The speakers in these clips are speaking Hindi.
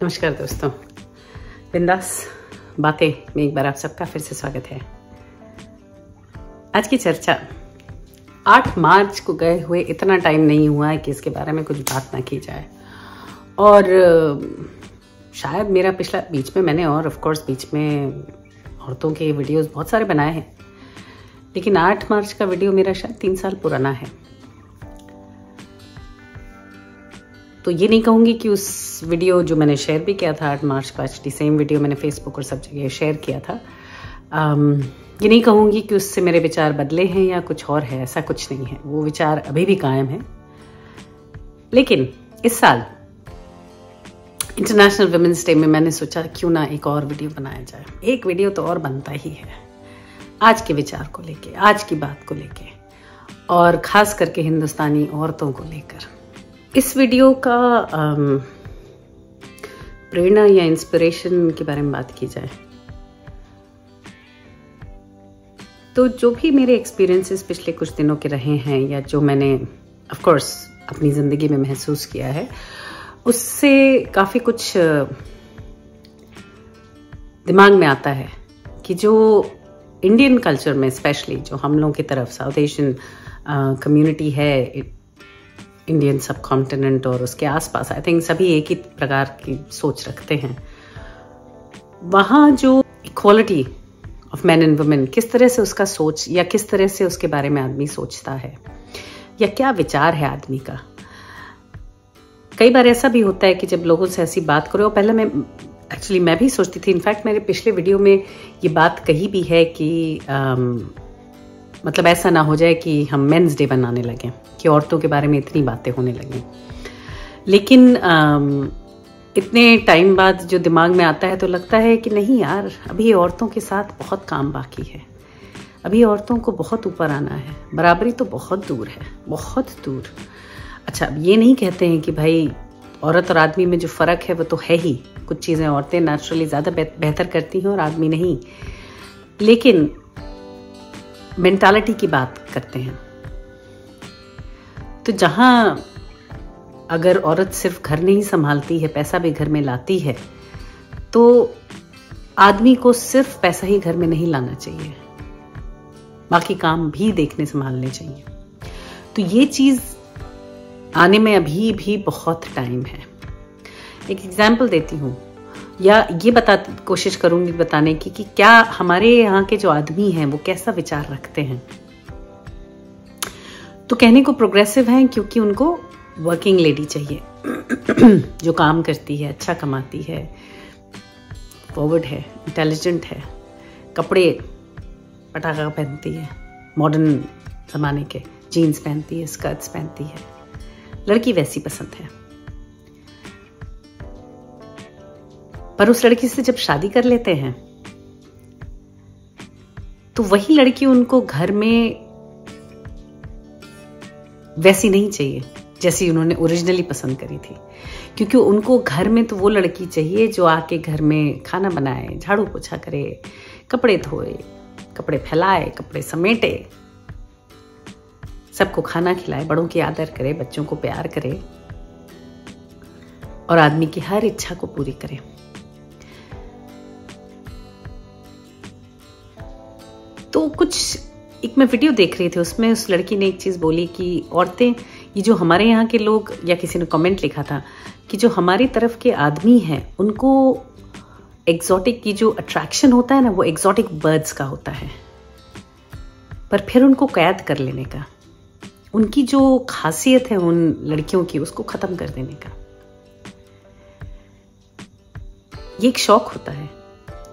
नमस्कार दोस्तों, बिंदास बातें में एक बार आप सबका फिर से स्वागत है। आज की चर्चा 8 मार्च को गए हुए इतना टाइम नहीं हुआ है कि इसके बारे में कुछ बात ना की जाए। और शायद मेरा पिछला बीच में मैंने और ऑफ कोर्स बीच में औरतों के वीडियोस बहुत सारे बनाए हैं, लेकिन 8 मार्च का वीडियो मेरा शायद 3 साल पुराना है। तो ये नहीं कहूँगी कि उस वीडियो जो मैंने शेयर भी किया था 8 मार्च का, एक्चुअली सेम वीडियो मैंने फेसबुक और सब जगह शेयर किया था। ये नहीं कहूँगी कि उससे मेरे विचार बदले हैं या कुछ और है, ऐसा कुछ नहीं है। वो विचार अभी भी कायम है। लेकिन इस साल इंटरनेशनल वुमेन्स डे में मैंने सोचा क्यों ना एक और वीडियो बनाया जाए। एक वीडियो तो और बनता ही है आज के विचार को लेके, आज की बात को लेके, और खास करके हिंदुस्तानी औरतों को लेकर। इस वीडियो का प्रेरणा या इंस्पिरेशन के बारे में बात की जाए तो जो भी मेरे एक्सपीरियंसेस पिछले कुछ दिनों के रहे हैं या जो मैंने ऑफ कोर्स अपनी जिंदगी में महसूस किया है, उससे काफी कुछ दिमाग में आता है कि जो इंडियन कल्चर में स्पेशली जो हम लोगों की तरफ साउथ एशियन कम्युनिटी है, इंडियन सब कॉन्टिनेंट और उसके आसपास, आई थिंक सभी एक ही प्रकार की सोच रखते हैं। वहाँ जो equality of man and women, किस तरह से उसका सोच या किस तरह से उसके बारे में आदमी सोचता है या क्या विचार है आदमी का। कई बार ऐसा भी होता है कि जब लोगों से ऐसी बात करो, पहले मैं भी सोचती थी, इनफैक्ट मेरे पिछले वीडियो में ये बात कही भी है कि मतलब ऐसा ना हो जाए कि हम मेंस डे बनाने लगे, कि औरतों के बारे में इतनी बातें होने लगी। लेकिन इतने टाइम बाद जो दिमाग में आता है तो लगता है कि नहीं यार, अभी औरतों के साथ बहुत काम बाकी है, अभी औरतों को बहुत ऊपर आना है, बराबरी तो बहुत दूर है, बहुत दूर। अच्छा, अब ये नहीं कहते हैं कि भाई औरत और आदमी में जो फ़र्क है वो तो है ही, कुछ चीज़ें औरतें नेचुरली ज़्यादा बेहतर करती हैं और आदमी नहीं, लेकिन मेंटालिटी की बात करते हैं। तो जहां अगर औरत सिर्फ घर नहीं संभालती है, पैसा भी घर में लाती है, तो आदमी को सिर्फ पैसा ही घर में नहीं लाना चाहिए, बाकी काम भी देखने संभालने चाहिए। तो ये चीज आने में अभी भी बहुत टाइम है। एक एग्जाम्पल देती हूँ, या ये कोशिश करूंगी बताने की कि क्या हमारे यहाँ के जो आदमी हैं वो कैसा विचार रखते हैं। तो कहने को प्रोग्रेसिव हैं क्योंकि उनको वर्किंग लेडी चाहिए जो काम करती है, अच्छा कमाती है, फॉरवर्ड है, इंटेलिजेंट है, कपड़े पटाखा पहनती है, मॉडर्न जमाने के जीन्स पहनती है, स्कर्ट्स पहनती है, लड़की वैसी पसंद है। पर उस लड़की से जब शादी कर लेते हैं तो वही लड़की उनको घर में वैसी नहीं चाहिए जैसी उन्होंने ओरिजिनली पसंद करी थी, क्योंकि उनको घर में तो वो लड़की चाहिए जो आके घर में खाना बनाए, झाड़ू पोछा करे, कपड़े धोए, कपड़े फैलाए, कपड़े समेटे, सबको खाना खिलाए, बड़ों की आदर करे, बच्चों को प्यार करे और आदमी की हर इच्छा को पूरी करे। तो एक मैं वीडियो देख रही थी, उसमें उस लड़की ने एक चीज बोली कि औरतें, ये जो हमारे यहाँ के लोग, या किसी ने कमेंट लिखा था कि जो हमारी तरफ के आदमी हैं उनको एग्जॉटिक की जो अट्रैक्शन होता है ना, वो एग्जॉटिक बर्ड्स का होता है, पर फिर उनको कैद कर लेने का, उनकी जो खासियत है उन लड़कियों की, उसको खत्म कर देने का, ये एक शौक होता है।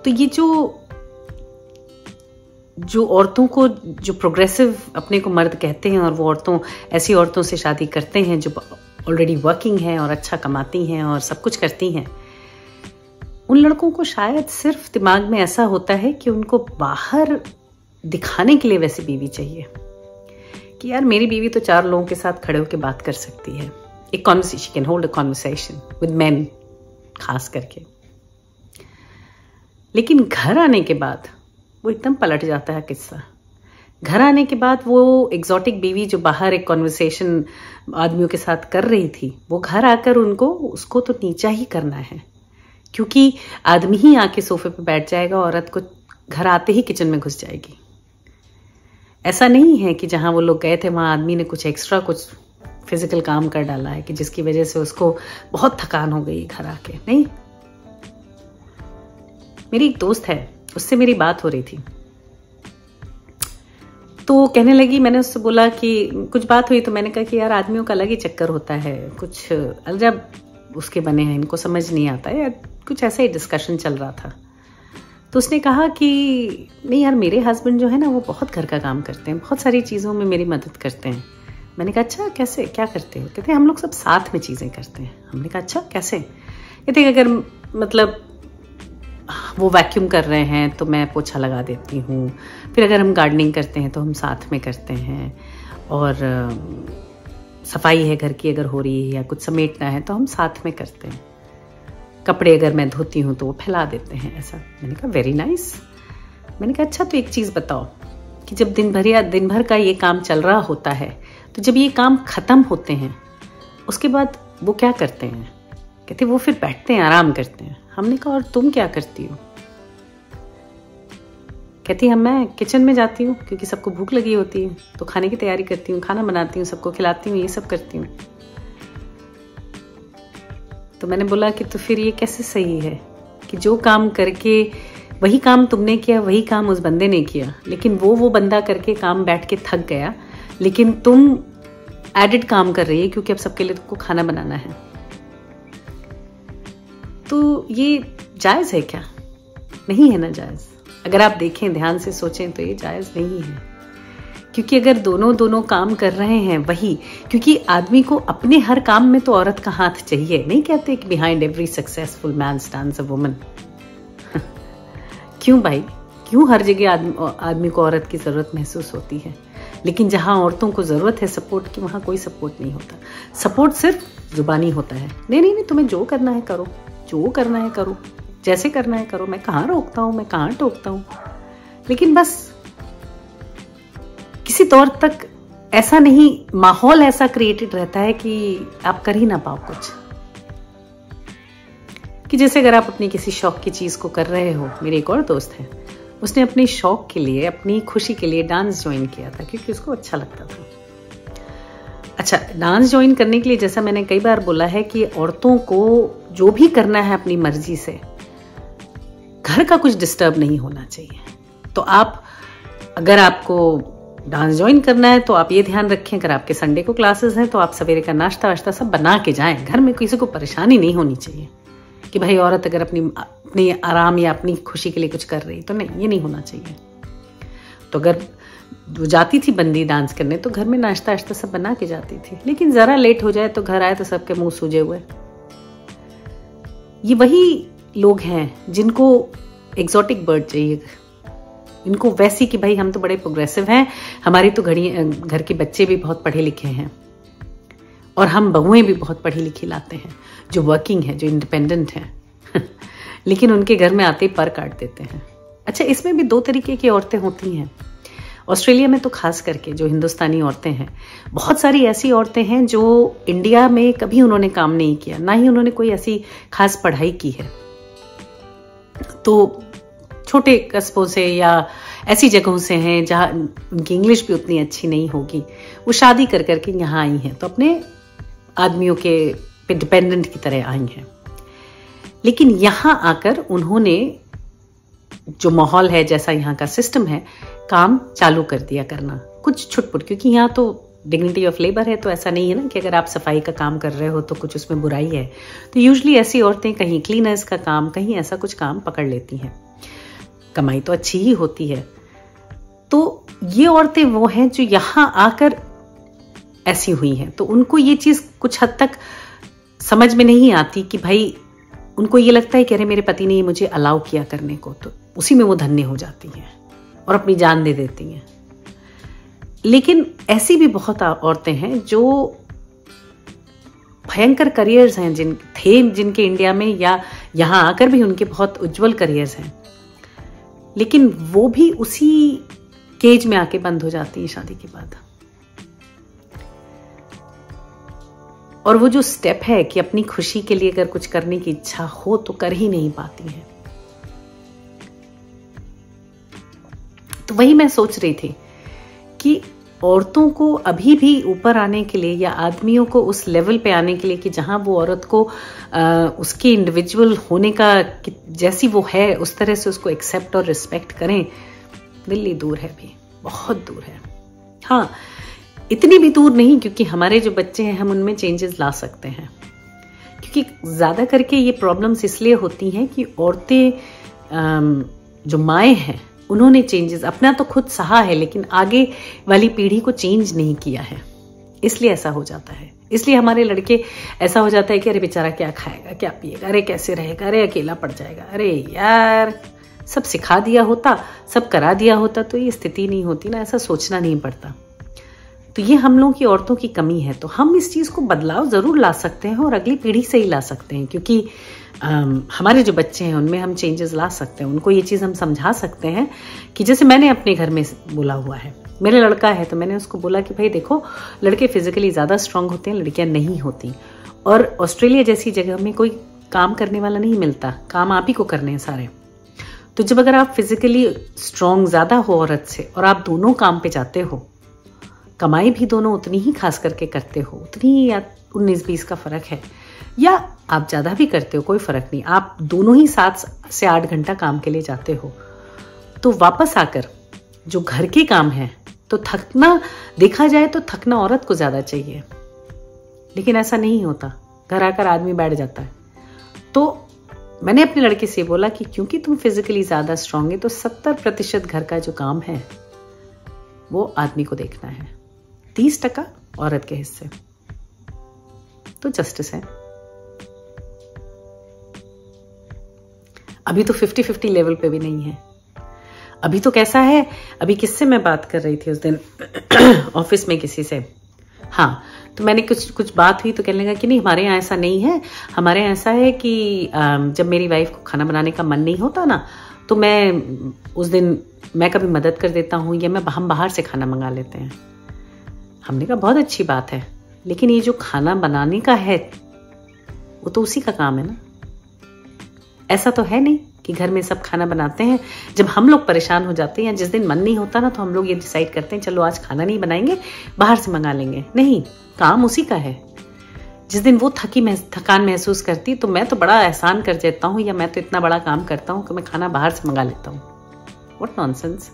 तो ये जो औरतों को, जो प्रोग्रेसिव अपने को मर्द कहते हैं और वो ऐसी औरतों से शादी करते हैं जो ऑलरेडी वर्किंग हैं और अच्छा कमाती हैं और सब कुछ करती हैं, उन लड़कों को शायद सिर्फ दिमाग में ऐसा होता है कि उनको बाहर दिखाने के लिए वैसी बीवी चाहिए कि यार मेरी बीवी तो 4 लोगों के साथ खड़े होकर बात कर सकती है, एक conversation, can hold a conversation with main खास करके। लेकिन घर आने के बाद वो एकदम पलट जाता है किस्सा। घर आने के बाद वो एग्जॉटिक बीवी जो बाहर एक कॉन्वर्सेशन आदमियों के साथ कर रही थी, वो घर आकर उसको तो नीचा ही करना है, क्योंकि आदमी ही आके सोफे पे बैठ जाएगा, औरत को घर आते ही किचन में घुस जाएगी। ऐसा नहीं है कि जहां वो लोग गए थे वहां आदमी ने कुछ एक्स्ट्रा कुछ फिजिकल काम कर डाला है कि जिसकी वजह से उसको बहुत थकान हो गई घर आके। नहीं, मेरी एक दोस्त है, उससे मेरी बात हो रही थी, तो कहने लगी, मैंने उससे बोला कि कुछ बात हुई, तो मैंने कहा कि यार आदमियों का अलग ही चक्कर होता है, कुछ अलजब उसके बने हैं, इनको समझ नहीं आता है, या कुछ ऐसा ही डिस्कशन चल रहा था। तो उसने कहा कि नहीं यार, मेरे हस्बैंड जो है ना वो बहुत घर का काम करते हैं, बहुत सारी चीज़ों में मेरी मदद करते हैं। मैंने कहा अच्छा कैसे, क्या करते हो? कहते हम लोग सब साथ में चीज़ें करते हैं। हमने कहा अच्छा कैसे? कहते अगर मतलब वो वैक्यूम कर रहे हैं तो मैं पोछा लगा देती हूँ, फिर अगर हम गार्डनिंग करते हैं तो हम साथ में करते हैं, और सफाई है घर की अगर हो रही है या कुछ समेटना है तो हम साथ में करते हैं, कपड़े अगर मैं धोती हूँ तो वो फैला देते हैं, ऐसा। मैंने कहा वेरी नाइस। मैंने कहा अच्छा तो एक चीज़ बताओ कि जब दिन भर का ये काम चल रहा होता है, तो जब ये काम खत्म होते हैं उसके बाद वो क्या करते हैं? कहते वो फिर बैठते हैं, आराम करते हैं। हमने कहा और तुम क्या करती हो? कहती मैं किचन में जाती हूँ क्योंकि सबको भूख लगी होती है, तो खाने की तैयारी करती हूँ, खाना बनाती हूँ, सबको खिलाती हूँ, ये सब करती हूँ। तो मैंने बोला कि तो फिर ये कैसे सही है कि जो काम करके वही काम तुमने किया, वही काम उस बंदे ने किया, लेकिन वो बंदा करके काम बैठ के थक गया, लेकिन तुम एडिड काम कर रही है क्योंकि अब सबके लिए तुमको खाना बनाना है। तो ये जायज है क्या? नहीं है ना जायज। अगर आप देखें, ध्यान से सोचें तो ये जायज नहीं है, क्योंकि अगर दोनों काम कर रहे हैं वही, क्योंकि आदमी को अपने हर काम में तो औरत का हाथ चाहिए। नहीं कहते कि behind every successful man stands a woman. क्यों भाई, क्यों हर जगह आदमी को औरत की जरूरत महसूस होती है, लेकिन जहां औरतों को जरूरत है सपोर्ट की, वहां कोई सपोर्ट नहीं होता। सपोर्ट सिर्फ जुबानी होता है। नहीं, तुम्हें जो करना है करो, जो करना है करो, जैसे करना है करो, मैं कहाँ रोकता हूँ, मैं कहाँ टोकता हूँ, लेकिन बस किसी तौर तक ऐसा नहीं, माहौल ऐसा क्रिएटेड रहता है कि आप कर ही ना पाओ कुछ। कि जैसे अगर आप अपनी किसी शौक की चीज को कर रहे हो, मेरी एक और दोस्त है, उसने अपने शौक के लिए, अपनी खुशी के लिए डांस ज्वाइन किया था क्योंकि उसको अच्छा लगता था। अच्छा, डांस ज्वाइन करने के लिए, जैसा मैंने कई बार बोला है कि औरतों को जो भी करना है अपनी मर्जी से, घर का कुछ डिस्टर्ब नहीं होना चाहिए। तो आप अगर आपको डांस ज्वाइन करना है तो आप ये ध्यान रखें, अगर आपके संडे को क्लासेस हैं तो आप सवेरे का नाश्ता वाश्ता सब बना के जाएं। घर में किसी को परेशानी नहीं होनी चाहिए कि भाई औरत अगर अपनी आराम या अपनी खुशी के लिए कुछ कर रही, तो नहीं, ये नहीं होना चाहिए। तो अगर वो जाती थी बंदी डांस करने तो घर में नाश्ता वाश्ता सब बना के जाती थी, लेकिन जरा लेट हो जाए तो घर आए तो सबके मुंह सूजे हुए। ये वही लोग हैं जिनको एग्जॉटिक बर्ड चाहिए, इनको वैसी कि भाई हम तो बड़े प्रोग्रेसिव हैं, हमारी तो घर के बच्चे भी बहुत पढ़े लिखे हैं और हम बहुएं भी बहुत पढ़ी लिखी लाते हैं, जो वर्किंग है, जो इंडिपेंडेंट हैं। लेकिन उनके घर में आते ही पर काट देते हैं। अच्छा, इसमें भी दो तरीके की औरतें होती हैं। ऑस्ट्रेलिया में तो खास करके जो हिंदुस्तानी औरतें हैं, बहुत सारी ऐसी औरतें हैं जो इंडिया में कभी उन्होंने काम नहीं किया, ना ही उन्होंने कोई ऐसी खास पढ़ाई की है, तो छोटे कस्बों से या ऐसी जगहों से हैं जहां उनकी इंग्लिश भी उतनी अच्छी नहीं होगी, वो शादी कर करके यहाँ आई हैं, तो अपने आदमियों के पे डिपेंडेंट की तरह आई हैं। लेकिन यहाँ आकर उन्होंने जो माहौल है, जैसा यहाँ का सिस्टम है, काम चालू कर दिया करना कुछ छुटपुट, क्योंकि यहाँ तो डिग्निटी ऑफ लेबर है, तो ऐसा नहीं है ना कि अगर आप सफाई का काम कर रहे हो तो कुछ उसमें बुराई है। तो यूजुअली ऐसी औरतें कहीं क्लीनर्स का काम, कहीं ऐसा कुछ काम पकड़ लेती हैं, कमाई तो अच्छी ही होती है। तो ये औरतें वो हैं जो यहाँ आकर ऐसी हुई हैं, तो उनको ये चीज कुछ हद तक समझ में नहीं आती कि भाई, उनको ये लगता है कि अरे मेरे पति ने ये मुझे अलाउ किया करने को, तो उसी में वो धन्य हो जाती हैं और अपनी जान दे देती हैं। लेकिन ऐसी भी बहुत औरतें हैं जो भयंकर करियर्स हैं, जिनके इंडिया में या यहाँ आकर भी उनके बहुत उज्जवल करियर्स हैं, लेकिन वो भी उसी केज में आके बंद हो जाती हैं शादी के बाद। और वो जो स्टेप है कि अपनी खुशी के लिए अगर कुछ करने की इच्छा हो तो कर ही नहीं पाती हैं। तो वही मैं सोच रही थी कि औरतों को अभी भी ऊपर आने के लिए या आदमियों को उस लेवल पे आने के लिए कि जहां वो औरत को उसके इंडिविजुअल होने का जैसी वो है उस तरह से उसको एक्सेप्ट और रिस्पेक्ट करें, दिल्ली दूर है, भी बहुत दूर है। हाँ, इतनी भी दूर नहीं, क्योंकि हमारे जो बच्चे हैं हम उनमें चेंजेस ला सकते हैं। क्योंकि ज्यादा करके ये प्रॉब्लम्स इसलिए होती हैं कि औरतें जो माएँ हैं उन्होंने चेंजेस अपना तो खुद सहा है लेकिन आगे वाली पीढ़ी को चेंज नहीं किया है, इसलिए ऐसा हो जाता है। इसलिए हमारे लड़के ऐसा हो जाता है कि अरे बेचारा क्या खाएगा, क्या पिएगा, अरे कैसे रहेगा, अरे अकेला पड़ जाएगा। अरे यार, सब सिखा दिया होता, सब करा दिया होता तो ये स्थिति नहीं होती ना, ऐसा सोचना नहीं पड़ता। तो ये हम लोगों की औरतों की कमी है। तो हम इस चीज को बदलाव जरूर ला सकते हैं और अगली पीढ़ी से ही ला सकते हैं, क्योंकि हमारे जो बच्चे हैं उनमें हम चेंजेस ला सकते हैं। उनको ये चीज हम समझा सकते हैं कि जैसे मैंने अपने घर में बोला हुआ है, मेरा लड़का है तो मैंने उसको बोला कि भाई देखो, लड़के फिजिकली ज्यादा स्ट्रांग होते हैं, लड़कियां नहीं होती। और ऑस्ट्रेलिया जैसी जगह में कोई काम करने वाला नहीं मिलता, काम आप ही को करने हैं सारे। तो जब अगर आप फिजिकली स्ट्रांग ज्यादा हो औरत से और आप दोनों काम पे जाते हो, कमाई भी दोनों उतनी ही खास करके करते हो, उतनी ही या 19-20 का फर्क है, या आप ज्यादा भी करते हो, कोई फर्क नहीं, आप दोनों ही 7 से 8 घंटा काम के लिए जाते हो, तो वापस आकर जो घर के काम है तो थकना, देखा जाए तो थकना औरत को ज्यादा चाहिए, लेकिन ऐसा नहीं होता। घर आकर आदमी बैठ जाता है। तो मैंने अपने लड़के से बोला कि क्योंकि तुम फिजिकली ज्यादा स्ट्रांग है तो 70% घर का जो काम है वो आदमी को देखना है, 30% औरत के हिस्से। तो जस्टिस है। अभी तो 50-50 लेवल पे भी नहीं है। अभी तो कैसा है, अभी किससे मैं बात कर रही थी उस दिन ऑफिस में किसी से, हाँ, तो मैंने कुछ बात हुई तो कहने लगा कि नहीं, हमारे यहाँ ऐसा नहीं है, हमारे यहाँ ऐसा है कि जब मेरी वाइफ को खाना बनाने का मन नहीं होता ना, तो मैं उस दिन मैं कभी मदद कर देता हूँ या हम बाहर से खाना मंगा लेते हैं। हमने कहा बहुत अच्छी बात है, लेकिन ये जो खाना बनाने का है वो तो उसी का काम है ना। ऐसा तो है नहीं कि घर में सब खाना बनाते हैं, जब हम लोग परेशान हो जाते हैं या जिस दिन मन नहीं होता ना, तो हम लोग ये डिसाइड करते हैं चलो आज खाना नहीं बनाएंगे, बाहर से मंगा लेंगे। नहीं, काम उसी का है। जिस दिन वो थकान महसूस करती तो मैं तो बड़ा एहसान कर देता हूँ, या मैं तो इतना बड़ा काम करता हूँ कि मैं खाना बाहर से मंगा लेता हूँ। What nonsense.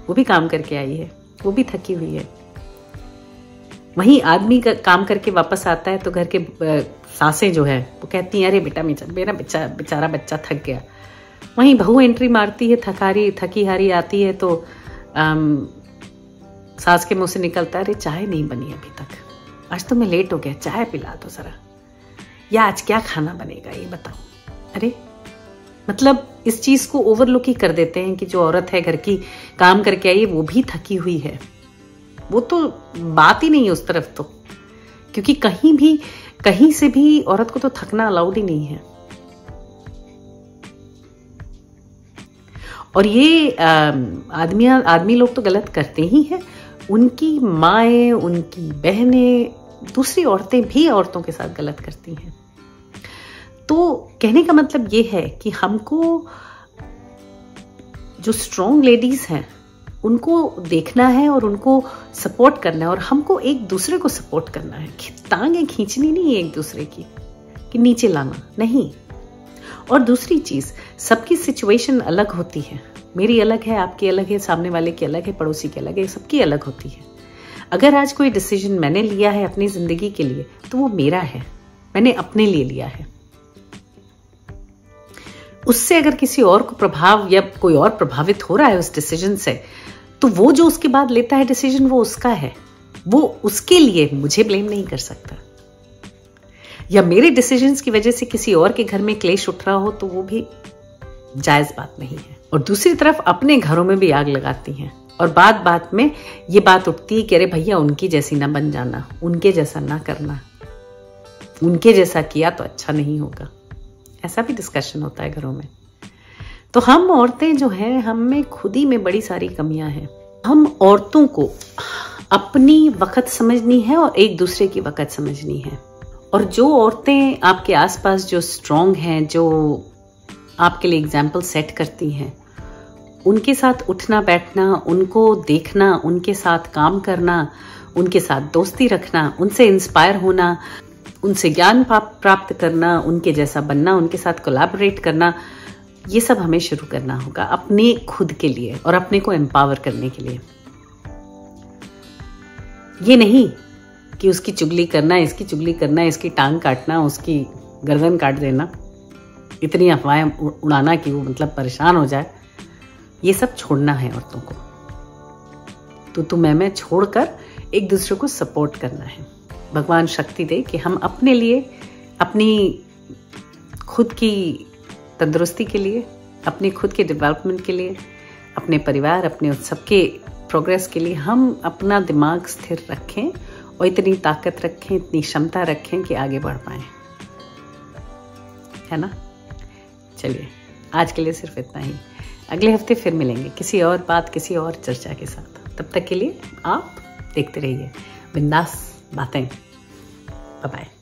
वो भी काम करके आई है, वो भी थकी हुई है। वहीं आदमी का काम करके वापस आता है तो घर के सासें जो है वो कहती हैं अरे बेटा मेरा बेचारा बच्चा थक गया। वहीं बहू एंट्री मारती है, थकी हारी आती है तो सास के मुंह से निकलता है अरे चाय नहीं बनी अभी तक, आज तो मैं लेट हो गया, चाय पिला दो जरा, या आज क्या खाना बनेगा ये बताओ। अरे मतलब इस चीज को ओवरलुक ही कर देते हैं कि जो औरत है घर की काम करके आई है वो भी थकी हुई है। वो तो बात ही नहीं है उस तरफ तो, क्योंकि कहीं से भी औरत को तो थकना अलाउड ही नहीं है। और ये आदमी लोग तो गलत करते ही हैं। उनकी माएं, उनकी बहनें, दूसरी औरतें भी औरतों के साथ गलत करती हैं। तो कहने का मतलब ये है कि हमको जो स्ट्रॉन्ग लेडीज हैं उनको देखना है और उनको सपोर्ट करना है, और हमको एक दूसरे को सपोर्ट करना है। टांगें खींचनी नहीं है एक दूसरे की कि नीचे लाना नहीं। और दूसरी चीज, सबकी सिचुएशन अलग होती है। मेरी अलग है, आपकी अलग है, सामने वाले की अलग है, पड़ोसी की अलग है, सबकी अलग होती है। अगर आज कोई डिसीजन मैंने लिया है अपनी जिंदगी के लिए तो वो मेरा है, मैंने अपने लिए लिया है। उससे अगर किसी और को प्रभाव या कोई और प्रभावित हो रहा है उस डिसीजन से, तो वो जो उसके बाद लेता है डिसीजन वो उसका है, वो उसके लिए मुझे ब्लेम नहीं कर सकता। या मेरे डिसीजंस की वजह से किसी और के घर में क्लेश उठ रहा हो तो वो भी जायज बात नहीं है। और दूसरी तरफ अपने घरों में भी आग लगाती हैं और बात में ये बात उठती है कि अरे भैया उनकी जैसी ना बन जाना, उनके जैसा ना करना, उनके जैसा किया तो अच्छा नहीं होगा। ऐसा भी डिस्कशन होता है घरों में। तो हम औरतें जो हैं, हम में खुद ही में बड़ी सारी कमियां हैं। हम औरतों को अपनी वक़्त समझनी है और एक दूसरे की वक़्त समझनी है। और जो औरतें आपके आसपास जो स्ट्रॉन्ग हैं, जो आपके लिए एग्जाम्पल सेट करती हैं, उनके साथ उठना बैठना, उनको देखना, उनके साथ काम करना, उनके साथ दोस्ती रखना, उनसे इंस्पायर होना, उनसे ज्ञान प्राप्त करना, उनके जैसा बनना, उनके साथ कोलैबोरेट करना, ये सब हमें शुरू करना होगा अपने खुद के लिए और अपने को एम्पावर करने के लिए। ये नहीं कि उसकी चुगली करना, इसकी चुगली करना, इसकी टांग काटना, उसकी गर्दन काट देना, इतनी अफवाहें उड़ाना कि वो मतलब परेशान हो जाए। ये सब छोड़ना है औरतों को। तो मैं छोड़कर एक दूसरे को सपोर्ट करना है। भगवान शक्ति दे कि हम अपने लिए, अपनी खुद की तंदुरुस्ती के लिए, अपने खुद के डेवलपमेंट के लिए, अपने परिवार, अपने सबके प्रोग्रेस के लिए हम अपना दिमाग स्थिर रखें और इतनी ताकत रखें, इतनी क्षमता रखें कि आगे बढ़ पाएं, है ना। चलिए, आज के लिए सिर्फ इतना ही। अगले हफ्ते फिर मिलेंगे किसी और बात, किसी और चर्चा के साथ। तब तक के लिए आप देखते रहिए बिंदास बातें। Bye bye.